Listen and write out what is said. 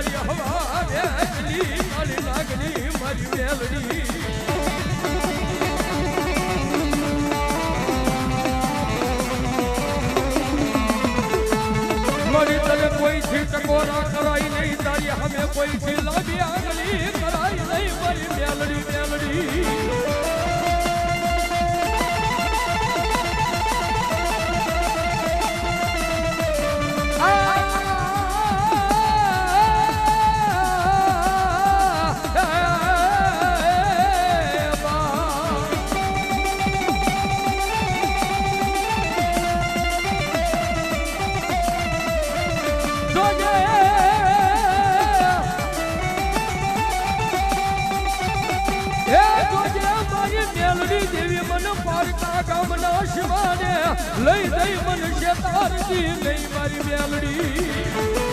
મારી હવા વેચલી કાળી નાગની મારી મેલડી મારી તને કોઈથી ટકોરા કરાય નહીં તારી હમે કોઈથી લાંબી આંગળી કરાય નહીં મારી મેલડી મેલડી દેવી મન પારકા ગામના શિવાને લઈ દઈ મનુષ્ય તારજી ગઈ મારી મેલડી